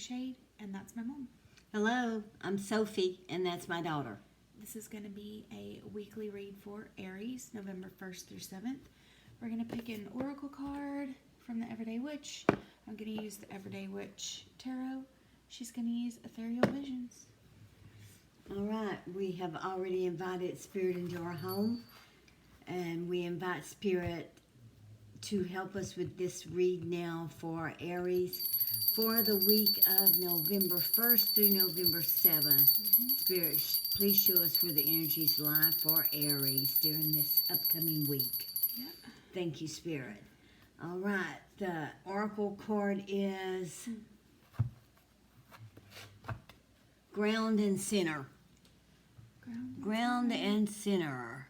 NightShade, and that's my mom. Hello, I'm Sophie, and that's my daughter. This is going to be a weekly read for Aries, November 1st through 7th. We're going to pick an oracle card from the Everyday Witch. I'm going to use the Everyday Witch Tarot. She's going to use Ethereal Visions. All right, we have already invited Spirit into our home, and we invite Spirit to help us with this read now for Aries for the week of November 1st through November 7th. Spirit, please show us where the energies lie for Aries during this upcoming week. Yep. Thank you, Spirit. All right, the oracle card is Ground and Center. Ground and Center.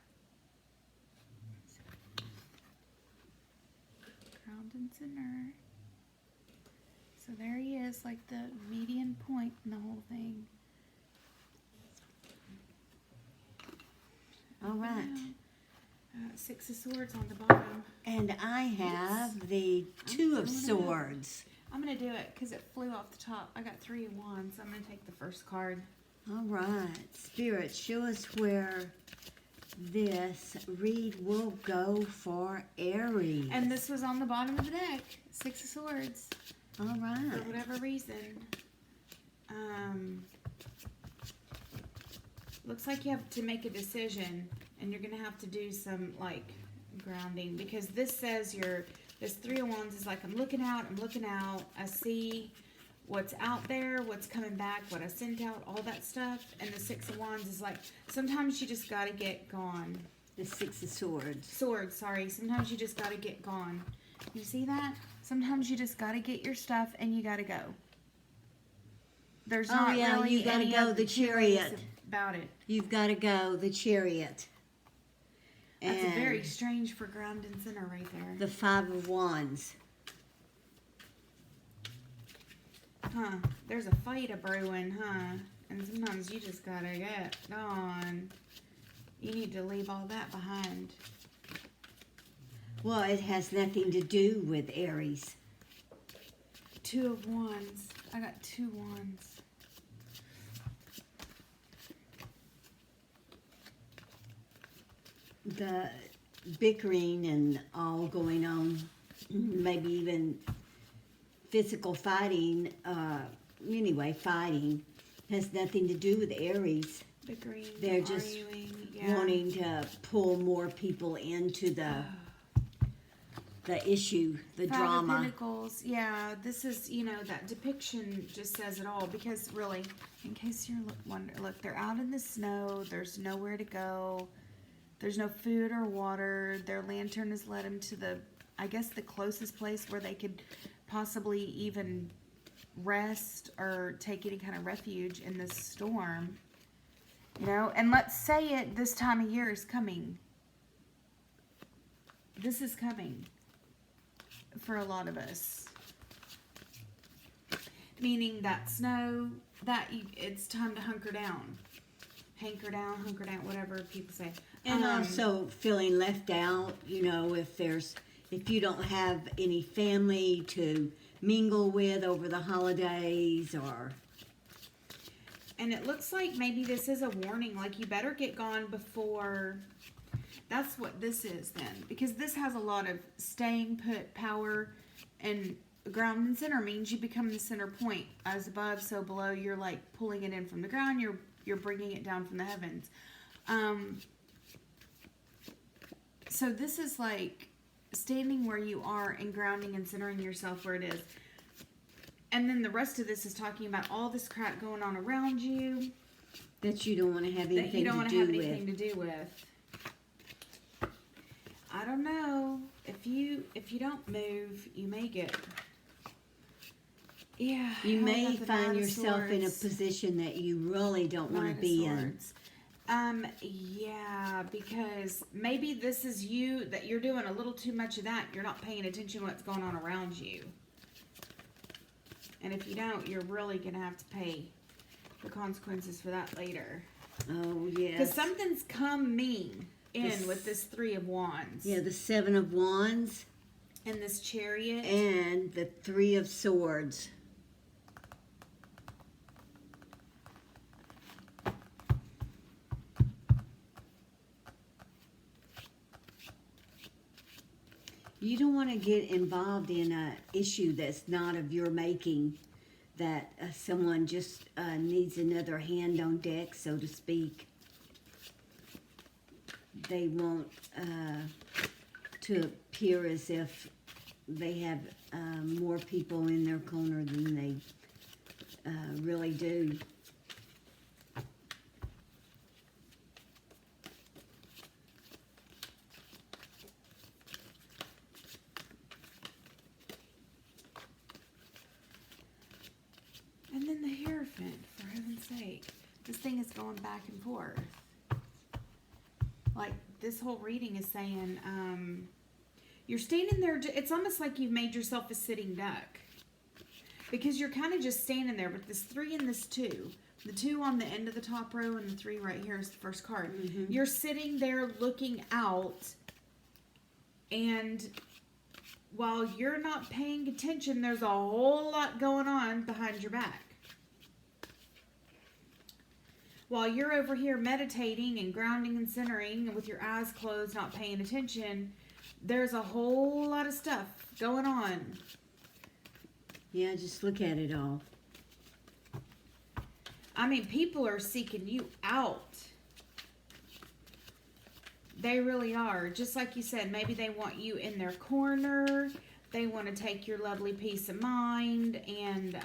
Ground and Center. So there he is, like the median point in the whole thing. All right. Six of Swords on the bottom. And I have the Two of Swords. I'm going to do it because it flew off the top. I got 3 of Wands. I'm going to take the first card. All right. Spirit, show us where this read will go for Aries. And this was on the bottom of the deck. 6 of Swords. All right. For whatever reason. Looks like you have to make a decision. And you're going to have to do some, like, grounding. Because this says this 3 of Wands is like, I'm looking out. I see what's out there, what's coming back, what I sent out, all that stuff. And the 6 of Wands is like, sometimes you just got to get gone. The 6 of Swords. Swords, sorry. Sometimes you just got to get gone. You see that? Sometimes you just got to get your stuff and you got to go. There's not really you got to any go of the Chariot. About it. You've got to go the Chariot. That's And very strange for Ground and Center right there. the 5 of Wands. Huh. There's a fight a brewing, huh? And sometimes you just gotta get gone. You need to leave all that behind. Well, it has nothing to do with Aries. 2 of Wands. I got 2 Wands. The bickering and all going on, maybe even physical fighting, fighting, has nothing to do with Aries. Bickering, They're just arguing, yeah. wanting to pull more people into the issue, the 5 drama. of Pentacles, yeah, this is, that depiction just says it all. Because really, in case you're wondering, look, they're out in the snow. There's nowhere to go. There's no food or water. Their lantern has led them to the closest place where they could possibly even rest or take any kind of refuge in this storm. And let's say it, this time of year is coming. This is coming for a lot of us. Meaning that snow, it's time to hunker down. Hunker down, whatever people say. And also feeling left out, if you don't have any family to mingle with over the holidays or... And it looks like maybe this is a warning, like you better get gone before... That's what this is then. Because this has a lot of staying put power, and Ground and Center means you become the center point. As above, so below, you're like pulling it in from the ground, you're bringing it down from the heavens. So this is like standing where you are and grounding and centering yourself where it is. And then the rest of this is talking about all this crap going on around you. That you don't want to have anything to do with. That you don't want to have anything to do with. I don't know. If you don't move, you may get... Yeah. You may find yourself in a position that you really don't want to be in. Yeah, because maybe this is you, that you're doing a little too much of that. You're not paying attention to what's going on around you. And if you don't, you're really going to have to pay the consequences for that later. Oh, yes. Because something's coming in with this 3 of Wands. Yeah, the 7 of Wands. And this Chariot. And the 3 of Swords. You don't want to get involved in a issue that's not of your making, that someone just needs another hand on deck, so to speak. They want to appear as if they have more people in their corner than they really do. And then the Hierophant, for heaven's sake. This thing is going back and forth. Like, this whole reading is saying, you're standing there, it's almost like you've made yourself a sitting duck. Because you're kind of just standing there with this 3 and this 2. The 2 on the end of the top row and the 3 right here is the first card. Mm-hmm. You're sitting there looking out, and while you're not paying attention, there's a whole lot going on behind your back. While you're over here meditating and grounding and centering and with your eyes closed, not paying attention, there's a whole lot of stuff going on. Yeah, just look at it all. I mean, people are seeking you out. They really are. Just like you said, maybe they want you in their corner. They want to take your lovely peace of mind and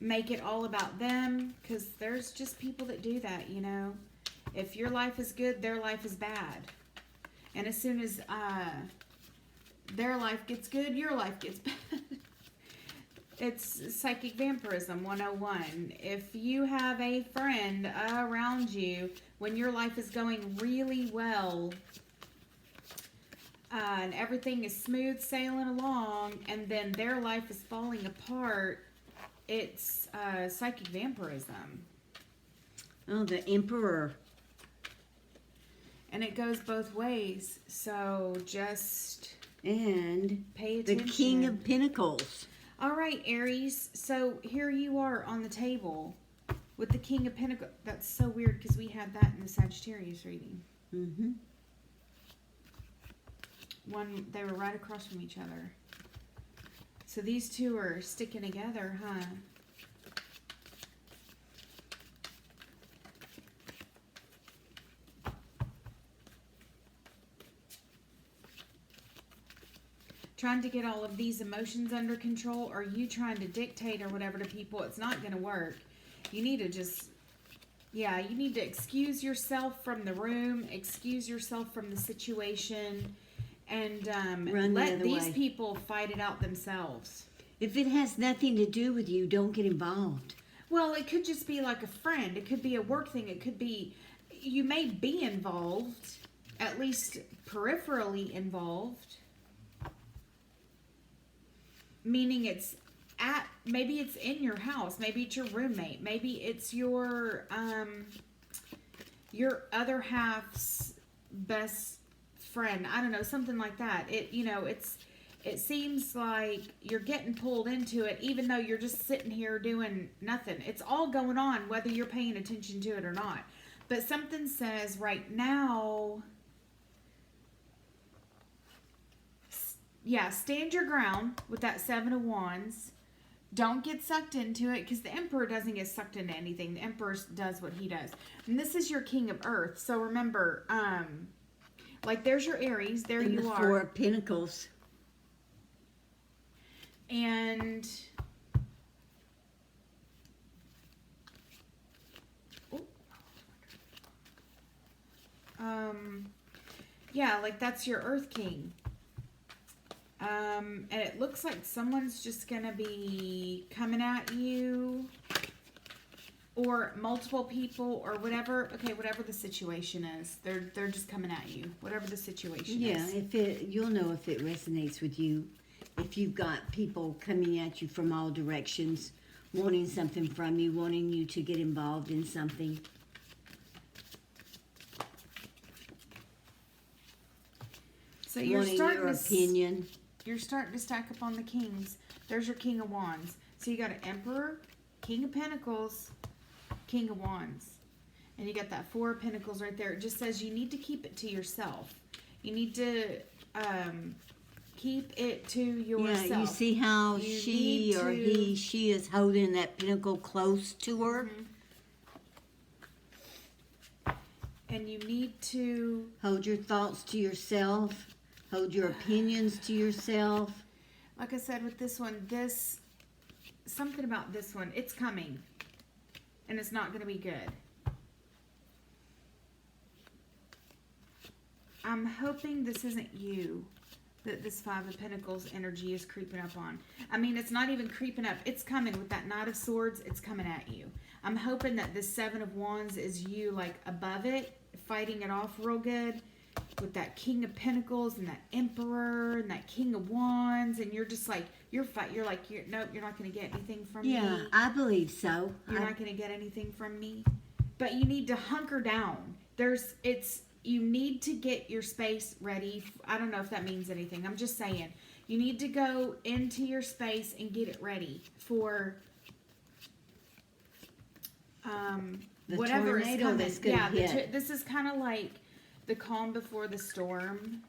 make it all about them. Because there's just people that do that, you know. If your life is good, their life is bad. And as soon as their life gets good, your life gets bad. It's psychic vampirism 101. If you have a friend around you when your life is going really well and everything is smooth sailing along, and then their life is falling apart, it's psychic vampirism. Oh, the Emperor. And it goes both ways, so just And pay the attention. King of Pentacles. All right, Aries, so here you are on the table with the King of Pentacles. That's so weird because we had that in the Sagittarius reading. Mm-hmm. They were right across from each other. So these two are sticking together, huh? Trying to get all of these emotions under control, or you trying to dictate or whatever to people, it's not going to work. You need to just, you need to excuse yourself from the room, excuse yourself from the situation, and let these people fight it out themselves. If it has nothing to do with you, don't get involved. Well, it could just be like a friend. It could be a work thing. It could be, you may be involved, at least peripherally involved. Meaning maybe it's in your house, maybe it's your roommate, maybe it's your other half's best friend. I don't know, something like that. It seems like you're getting pulled into it, even though you're just sitting here doing nothing. It's all going on, whether you're paying attention to it or not. But something says right now, stand your ground with that 7 of Wands. Don't get sucked into it, because the Emperor doesn't get sucked into anything. The Emperor does what he does. And this is your King of Earth. So remember, like there's your Aries. There and you the are. 4 of Pentacles. And like that's your Earth King. And it looks like someone's just going to be coming at you, or multiple people, or whatever. Okay, whatever the situation is, they're just coming at you, whatever the situation is. Yeah, you'll know if it resonates with you. If you've got people coming at you from all directions, wanting something from you, wanting you to get involved in something. So you're wanting starting your opinion. You're starting to stack up on the kings. There's your King of Wands. So you got an Emperor, King of Pentacles, King of Wands. And you got that 4 of Pentacles right there. It just says you need to keep it to yourself. You need to keep it to yourself. Yeah, you see how You she need or to- she is holding that pentacle close to her. And you need to Hold your thoughts to yourself. Hold your opinions to yourself. like I said with this one, something about this one, it's coming. And it's not going to be good. I'm hoping this isn't you that this Five of Pentacles energy is creeping up on. I mean, it's not even creeping up. It's coming with that Knight of Swords. It's coming at you. I'm hoping that this Seven of Wands is you, like, above it, fighting it off real good with that King of Pentacles and that Emperor and that King of Wands, and you're just like, nope, you're not going to get anything from me. Yeah, I believe so. You're not going to get anything from me. But you need to hunker down. You need to get your space ready. I don't know if that means anything. I'm just saying. You need to go into your space and get it ready for The whatever is tornado coming. that's gonna hit. This is kind of like the calm before the storm.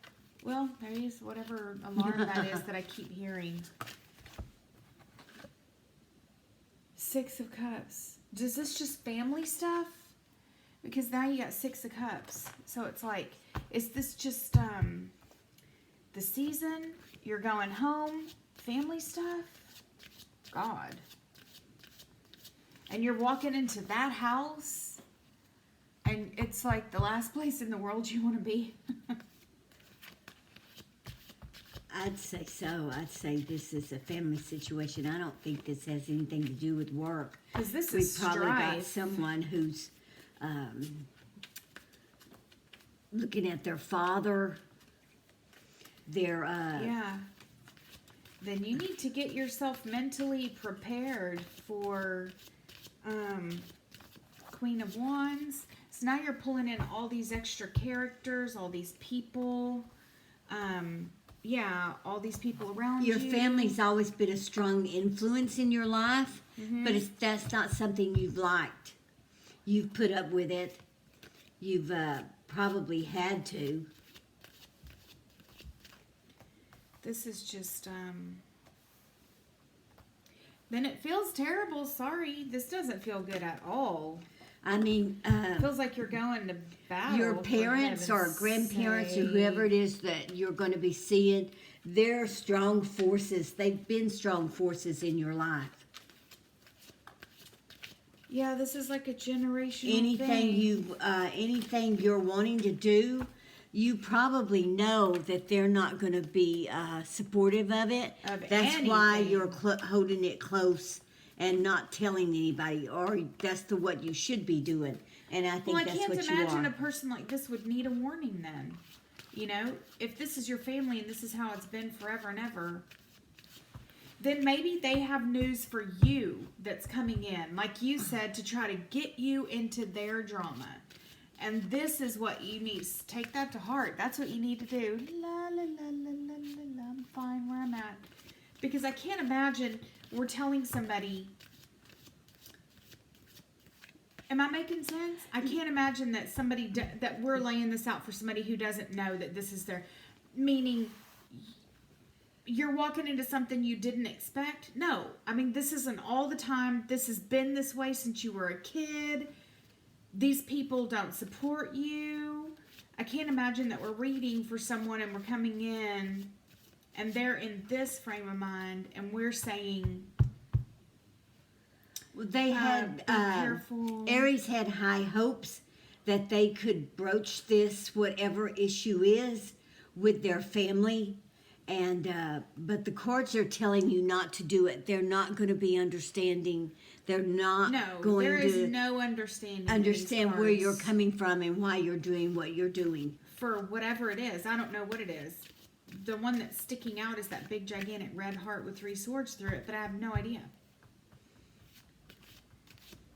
Well, there is whatever alarm that is that I keep hearing. Six of Cups. Is this just family stuff? Because now you got Six of Cups. So it's like, is this just the season? You're going home? Family stuff? God. And you're walking into that house? And it's like the last place in the world you want to be? I'd say so. I'd say this is a family situation. I don't think this has anything to do with work. Because this We've is probably got strife. someone who's looking at their father. Their Yeah. Then you need to get yourself mentally prepared for Queen of Wands. So now you're pulling in all these extra characters, all these people. Yeah, all these people around your you. family's always been a strong influence in your life, Mm-hmm. but that's not something you've liked. You've put up with it. You've probably had to. This is just, then it feels terrible. Sorry, this doesn't feel good at all. I mean, It feels like you're going to battle. your for parents or heaven's grandparents or sake. whoever it is that you're going to be seeing, they're strong forces. They've been strong forces in your life. Yeah, this is like a generational Anything thing. anything you're wanting to do, you probably know that they're not going to be supportive of it. Of That's why anything. you're holding it close and not telling anybody, or that's what you should be doing. And I think Well, I that's can't what you imagine are. a person like this would need a warning then. You know, if this is your family and this is how it's been forever and ever, then maybe they have news for you that's coming in, like you said, to try to get you into their drama. And this is what you need. Take that to heart. That's what you need to do. La, la, la, la, la, la, la. I'm fine where I'm at. Because I can't imagine we're telling somebody. Am I making sense? I can't imagine that that we're laying this out for somebody who doesn't know that this is their, meaning you're walking into something you didn't expect. No, I mean, this isn't all the time. This has been this way since you were a kid. These people don't support you. I can't imagine that we're reading for someone and we're coming in and they're in this frame of mind and we're saying, They had be careful. Aries had high hopes that they could broach this whatever issue is with their family, and but the cards are telling you not to do it. They're not going to be understanding. They're not going there is to no understanding. in understand these where you're cards coming from and why you're doing what you're doing. for whatever it is. I don't know what it is. The one that's sticking out is that big gigantic red heart with 3 swords through it, but I have no idea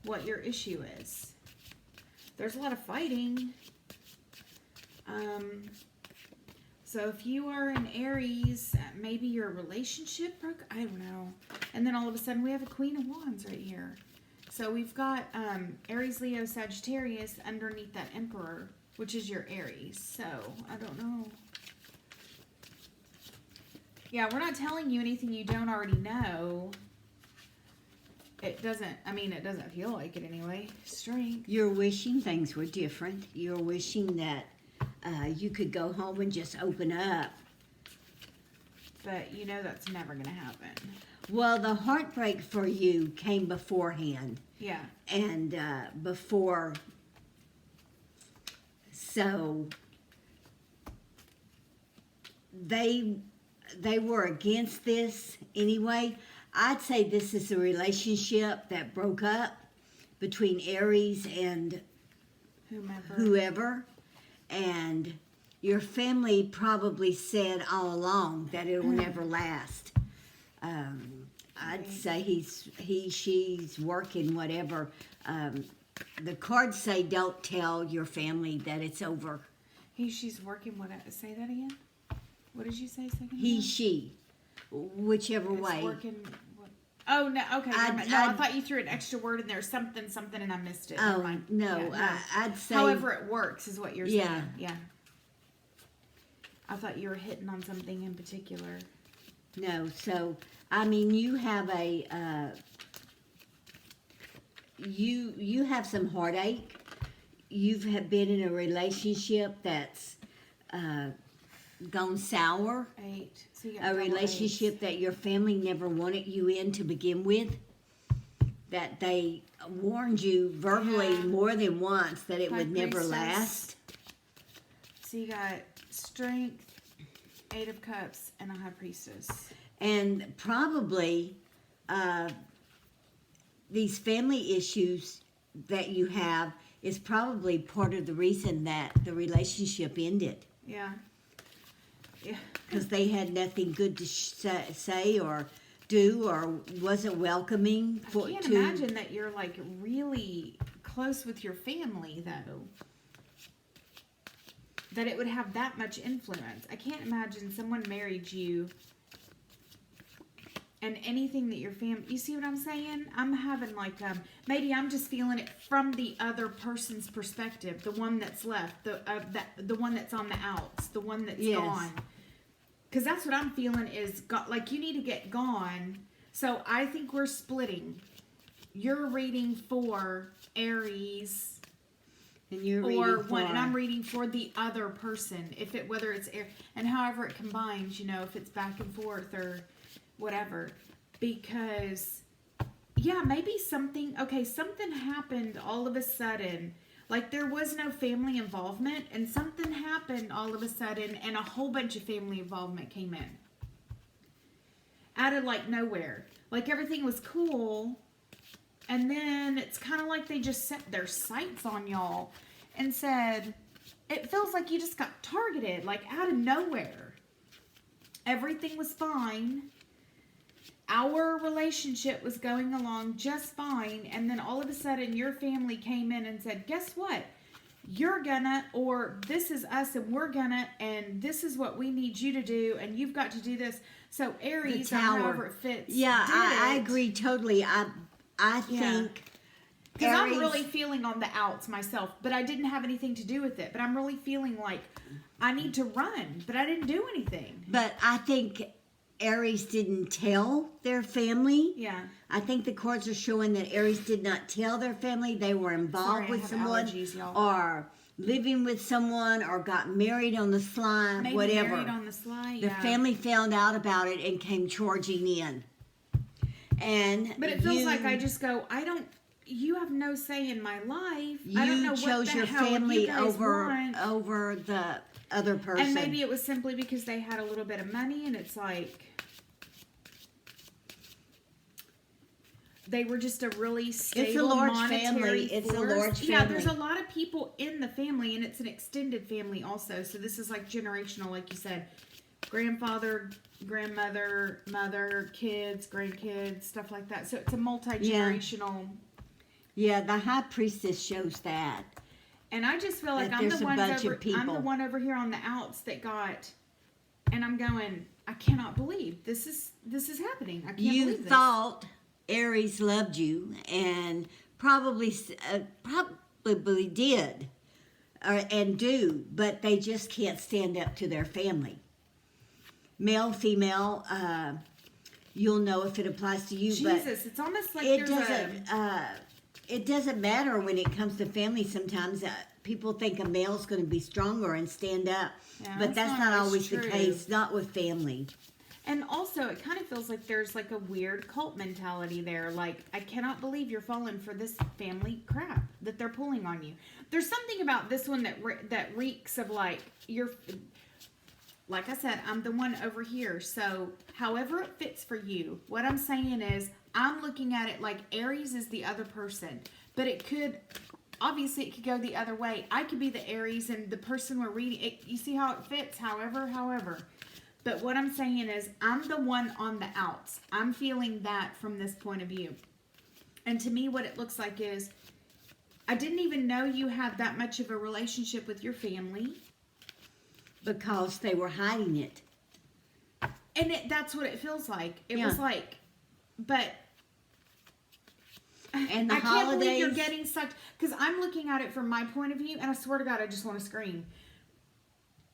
what your issue is. There's a lot of fighting. So if you are an Aries, maybe your relationship broke. I don't know. And then all of a sudden we have a Queen of Wands right here. So we've got Aries, Leo, Sagittarius underneath that Emperor. which is your Aries. So, I don't know. Yeah, we're not telling you anything you don't already know. It doesn't feel like it anyway. Strength. You're wishing things were different. You're wishing that you could go home and just open up. But you know that's never going to happen. Well, the heartbreak for you came beforehand. Yeah. And before, so they were against this anyway. I'd say this is a relationship that broke up between Aries and whoever. And your family probably said all along that it will never last. I'd say she's working whatever. The cards say don't tell your family that it's over. She's working what? Say that again? What did you say second? She. Whichever way. Working. Oh no. Okay. I thought you threw an extra word in there. Something, and I missed it. Oh no. Yeah, I'd say. However, it works is what you're saying. Yeah. Yeah. I thought you were hitting on something in particular. No. So I mean, you have you have some heartache. You've been in a relationship that's gone sour. 8. So you got A relationship that your family never wanted you in to begin with. That they warned you verbally more than once that it would never last. So you got strength, 8 of cups, and a high priestess. And probably these family issues that you have is probably part of the reason that the relationship ended. Yeah. Yeah. Because they had nothing good to say or do, or wasn't welcoming. I can't imagine that you're like really close with your family, though. That it would have that much influence. I can't imagine someone married you and anything that your family. You see what I'm saying? I'm having like maybe I'm just feeling it from the other person's perspective, the one that's left, the one that's on the outs, the one that's gone. Because that's what I'm feeling is, like, you need to get gone. So I think we're splitting. You're reading for Aries. And you're reading for... and I'm reading for the other person. Whether it's Aries, and however it combines, if it's back and forth or whatever. Because, yeah, maybe something happened all of a sudden. Like, there was no family involvement, and something happened all of a sudden, and a whole bunch of family involvement came in. Out of, like, nowhere. Like, everything was cool, and then it's kind of like they just set their sights on y'all and said, it feels like you just got targeted, like, out of nowhere. Everything was fine. Our relationship was going along just fine, and then all of a sudden your family came in and said, guess what? You're gonna, or this is us and we're gonna, and this is what we need you to do, and you've got to do this. So Aries, or however it fits. Yeah, I agree totally. I think because I'm really feeling on the outs myself, but I didn't have anything to do with it. But I'm really feeling like I need to run, but I didn't do anything. But I think Aries didn't tell their family. Yeah. I think the cards are showing that Aries did not tell their family they were involved with someone, or living with someone, or got married on the sly, maybe whatever. Married on the sly, The family found out about it and came charging in. But it feels like I just go, you have no say in my life. I don't know what the hell you chose your family want. over the other person. And maybe it was simply because they had a little bit of money, and it's like they were just a really stable monetary It's a force. large family. Yeah, there's a lot of people in the family, and it's an extended family also. So this is like generational, like you said. Grandfather, grandmother, mother, kids, grandkids, stuff like that. So it's a multi-generational. Yeah, the high priestess shows that. And I just feel like I'm the one over here on the outs that got, and I'm going, I cannot believe this is happening. I can't believe this. You thought Aries loved you, and probably did. and do, but they just can't stand up to their family. Male, female, you'll know if it applies to you. Jesus, it's almost like it there's doesn't. It doesn't matter when it comes to family. Sometimes people think a male's going to be stronger and stand up, Yeah, but that's not always the true. case. Not with family. And also, it kind of feels like there's like a weird cult mentality there. Like, I cannot believe you're falling for this family crap that they're pulling on you. There's something about this one that reeks of like, you're, like I said, I'm the one over here. So, however it fits for you, what I'm saying is, I'm looking at it like Aries is the other person. But it could, obviously, it could go the other way. I could be the Aries and the person we're reading, you see how it fits? However. But what I'm saying is, I'm the one on the outs. I'm feeling that from this point of view. And to me, what it looks like is, I didn't even know you had that much of a relationship with your family. Because they were hiding it. And that's what it feels like. It Yeah. was like, but And the I can't believe you're holidays- getting sucked. Because I'm looking at it from my point of view, and I swear to God, I just want to scream.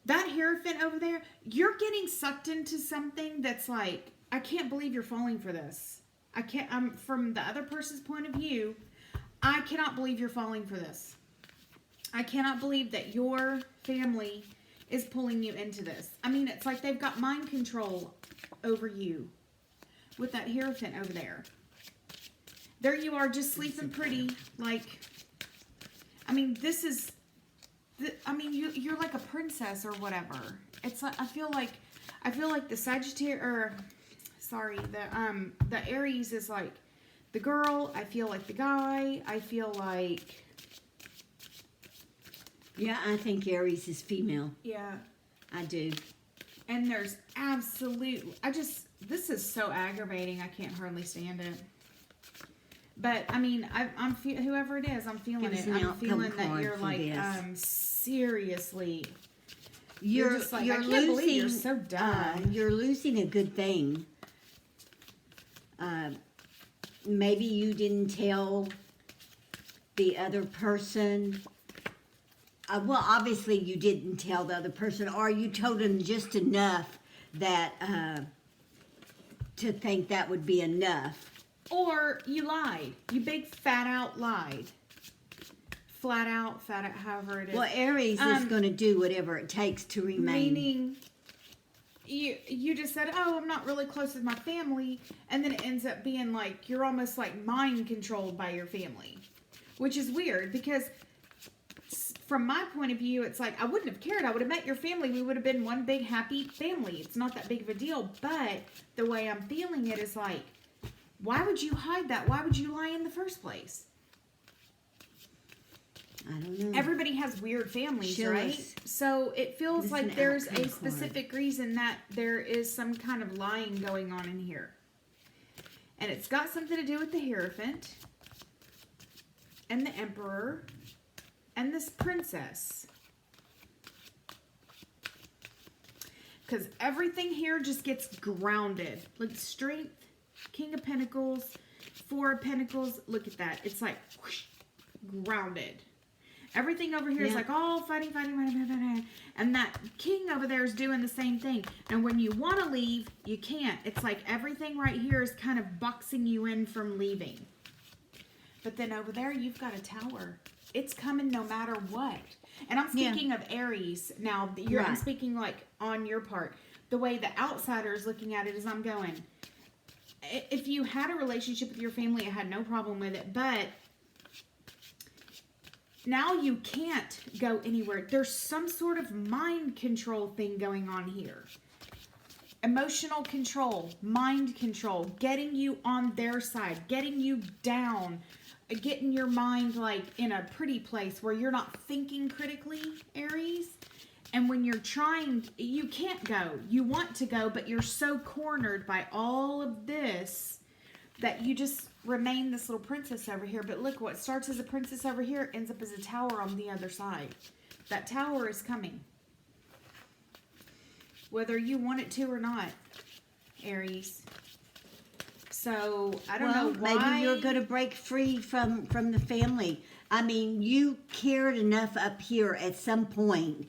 That Hierophant over there, you're getting sucked into something that's like, I can't believe you're falling for this. I'm from the other person's point of view, I cannot believe you're falling for this. I cannot believe that your family is pulling you into this. I mean, it's like they've got mind control over you with that Hierophant over there. There you are, just sleeping pretty, like, I mean, this is, I mean, you're like a princess or whatever. It's like, I feel like the Sagittarius, or, sorry, the Aries is like the girl. I feel like the guy. I feel like, Yeah, I think Aries is female. yeah. I do. And there's this is so aggravating. I can't hardly stand it. But I mean, I'm whoever it is, I'm feeling Give us it. an I'm outcome feeling that card you're for like, this. seriously. You're just like, you're I can't losing. believe you're so dumb. You're losing a good thing. Maybe you didn't tell the other person. Well, obviously you didn't tell the other person, or you told them just enough that to think that would be enough. Or you lied. You big fat out lied. Flat out, however it is. Well, Aries is going to do whatever it takes to remain. Meaning, you just said, oh, I'm not really close with my family, and then it ends up being like you're almost like mind controlled by your family, which is weird because from my point of view, it's like I wouldn't have cared. I would have met your family. We would have been one big happy family. It's not that big of a deal, but the way I'm feeling it is like, why would you hide that? Why would you lie in the first place? I don't know. Everybody has weird families, Show right? us. So it feels This is like an there's outcome a card. specific reason that there is some kind of lying going on in here. And it's got something to do with the Hierophant and the Emperor and this princess. Because everything here just gets grounded. Like strength, King of Pentacles, Four of Pentacles. Look at that. It's like whoosh, grounded. Everything over here is like, oh, fighting. And that king over there is doing the same thing. And when you want to leave, you can't. It's like everything right here is kind of boxing you in from leaving. But then over there, you've got a tower. It's coming no matter what. And I'm speaking of Aries. Now, I'm speaking like on your part. The way the outsider is looking at it is I'm going, if you had a relationship with your family, I had no problem with it. But now you can't go anywhere. There's some sort of mind control thing going on here. Emotional control, mind control, getting you on their side, getting you down, getting your mind like in a pretty place where you're not thinking critically, Aries. And when you're trying, you can't go. You want to go, but you're so cornered by all of this that you just remain this little princess over here. But look, what starts as a princess over here ends up as a tower on the other side. That tower is coming. Whether you want it to or not, Aries. So, I don't know why. Maybe you're going to break free from the family. I mean, you cared enough up here at some point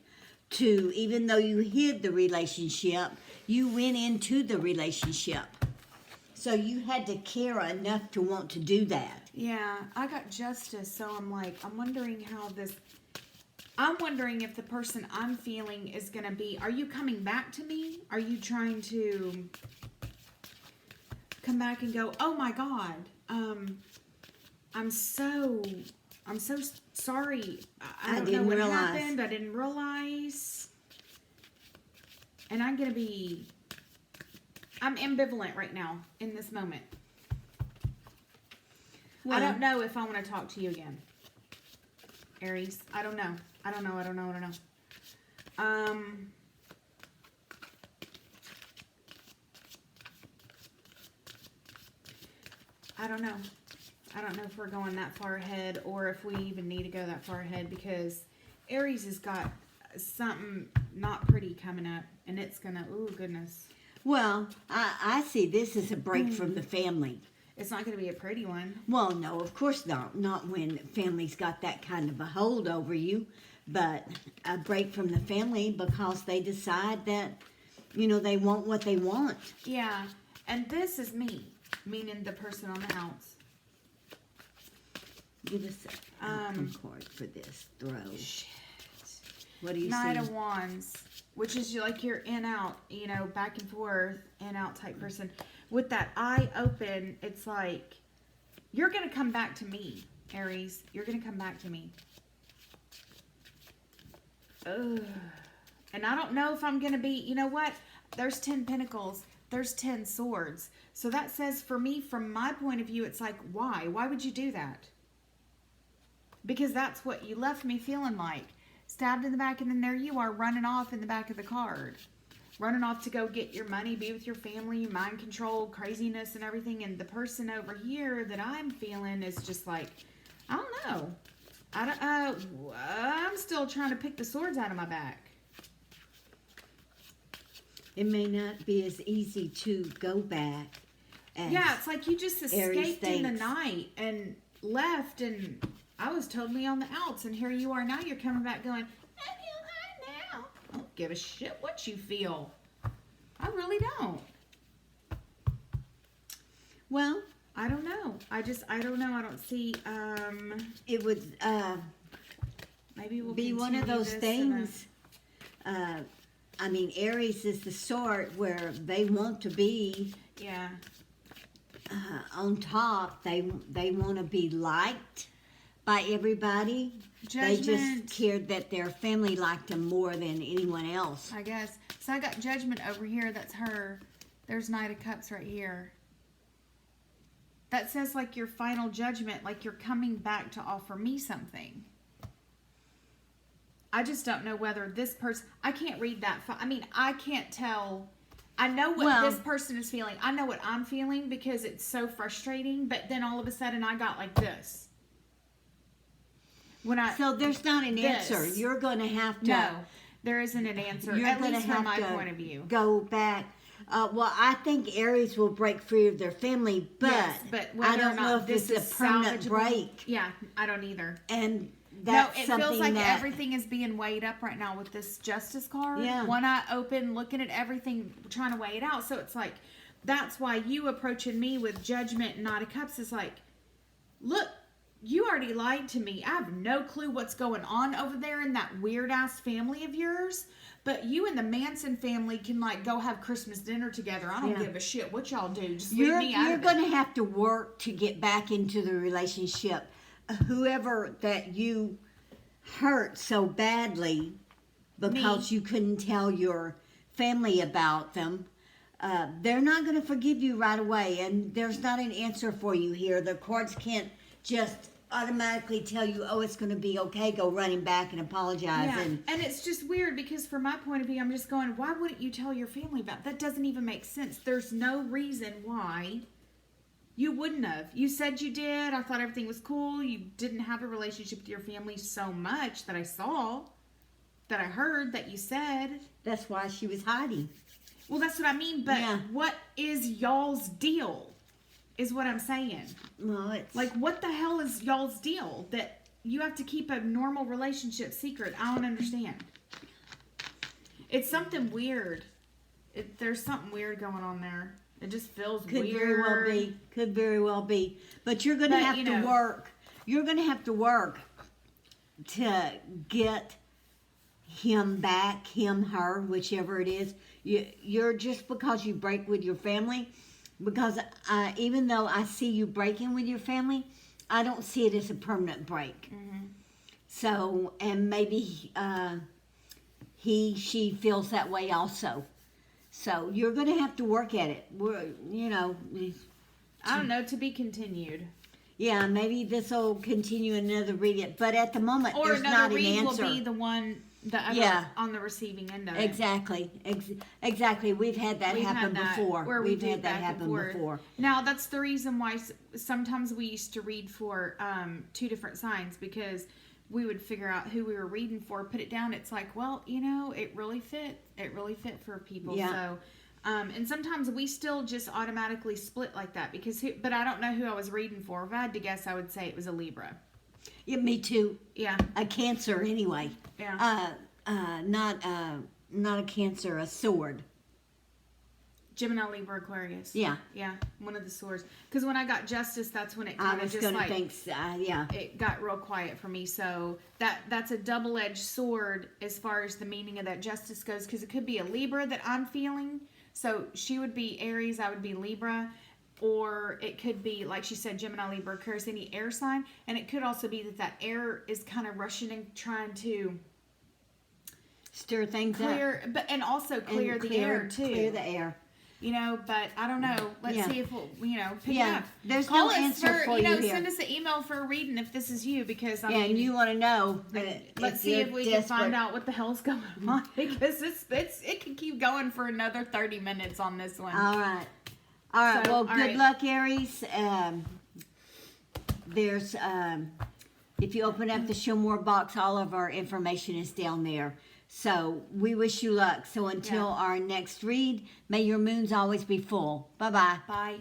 to, even though you hid the relationship, you went into the relationship. So you had to care enough to want to do that. Yeah, I got justice, so I'm like, I'm wondering if the person I'm feeling is going to be, are you coming back to me? Are you trying to come back and go, oh my God, I'm so sorry. I don't know what happened. I didn't realize. And I'm ambivalent right now in this moment. Well, I don't know if I want to talk to you again, Aries. I don't know. I don't know. I don't know. I don't know if we're going that far ahead or if we even need to go that far ahead, because Aries has got something not pretty coming up, and it's gonna, oh goodness. Well, I see this as a break from the family. It's not gonna be a pretty one. Well, no, of course not. Not when family's got that kind of a hold over you, but a break from the family because they decide that, you know, they want what they want. Yeah, and this is me, meaning the person on the outs. Give us an outcome card for this throw. Shit. What do you see? Knight of Wands, which is like you're in out, you know, back and forth, in out type person. With that eye open, it's like you're gonna come back to me, Aries. You're gonna come back to me. Ugh. And I don't know if I'm gonna be. You know what? There's 10 Pentacles. There's 10 Swords. So that says for me, from my point of view, it's like, why? Why would you do that? Because that's what you left me feeling like. Stabbed in the back, and then there you are running off in the back of the card. Running off to go get your money, be with your family, mind control, craziness and everything. And the person over here that I'm feeling is just like, I don't know. I'm still trying to pick the swords out of my back. It may not be as easy to go back as yeah, it's like you just escaped in the night and left, and I was totally on the outs, and here you are now. You're coming back going, I feel high now. I don't give a shit what you feel. I really don't. Well, I don't know. I don't know. I don't see, it would maybe we'll be one of those things. I mean, Aries is the sort where they want to be yeah. On top. They want to be liked by everybody. Judgment. They just cared that their family liked them more than anyone else. I guess. So I got Judgment over here. That's her. There's Knight of Cups right here. That says like your final judgment, like you're coming back to offer me something. I just don't know whether this person, I can't read that. I mean, I can't tell. I know what this person is feeling. I know what I'm feeling because it's so frustrating. But then all of a sudden I got like this. So there's not an answer. You're going to have to. No, there isn't an answer. At least from my point of view. Go back. Well, I think Aries will break free of their family, but, yes, but I don't know if this is a permanent break. Yeah, I don't either. And that's it something feels like that everything is being weighed up right now with this Justice card. Yeah. One eye open, looking at everything, trying to weigh it out. So it's like, that's why you approaching me with Judgment and Knight of Cups is like, look, you already lied to me. I have no clue what's going on over there in that weird-ass family of yours. But you and the Manson family can, like, go have Christmas dinner together. I don't give a shit what y'all do. Just leave me out of it. You're going to have to work to get back into the relationship. Whoever that you hurt so badly because you couldn't tell your family about them, they're not going to forgive you right away. And there's not an answer for you here. The cards can't just automatically tell you, oh, it's going to be okay, go running back and apologize. Yeah. And it's just weird because from my point of view, I'm just going, why wouldn't you tell your family about that? That doesn't even make sense. There's no reason why you wouldn't have. You said you did. I thought everything was cool. You didn't have a relationship with your family so much that I saw, that I heard, that you said. That's why she was hiding. Well, that's what I mean, but what is y'all's deal? Is what I'm saying. Well, it's like, what the hell is y'all's deal? That you have to keep a normal relationship secret. I don't understand. It's something weird. There's something weird going on there. It just feels Could weird. very well be. Could very well be. But you're going to have to work. You're going to have to work to get him back, him, her, whichever it is. You're just because you break with your family, because even though I see you breaking with your family, I don't see it as a permanent break. Mm-hmm. So, and maybe she feels that way also. So you're going to have to work at it. I don't know, to be continued. Yeah, maybe this will continue another read. But at the moment, Or there's not an read answer. will be the one that on the receiving end of it. Exactly. Exactly. We've had that happen before. Where We've had that happen before. Now, that's the reason why sometimes we used to read for 2 different signs, because we would figure out who we were reading for, put it down. It's like, well, it really fit. It really fit for people. Yeah. So, and sometimes we still just automatically split like that but I don't know who I was reading for. If I had to guess, I would say it was a Libra. Yeah, me too. Yeah. A Cancer, anyway. Yeah. Not a Cancer, a Sword. Gemini, Libra, Aquarius. Yeah. Yeah, one of the swords. Because when I got Justice, that's when it I kind of was just going to like... think, yeah. It got real quiet for me. So that's a double-edged sword as far as the meaning of that Justice goes. Because it could be a Libra that I'm feeling. So she would be Aries, I would be Libra. Or it could be, like she said, Gemini, Libra, Aquarius, any air sign. And it could also be that air is kind of rushing and trying to... Stir things clear, up. But clear the air, too. Clear the air. But I don't know. Let's see if we'll, pick it up. There's Call no us answer for you here. Send us an email for a reading if this is you, because and you want to know. Let's see if we can find out what the hell's going on, because it could keep going for another 30 minutes on this one. All right. Well, good luck, Aries. There's if you open up the Show More box, all of our information is down there. So we wish you luck. So until our next read, may your moons always be full. Bye-bye. Bye.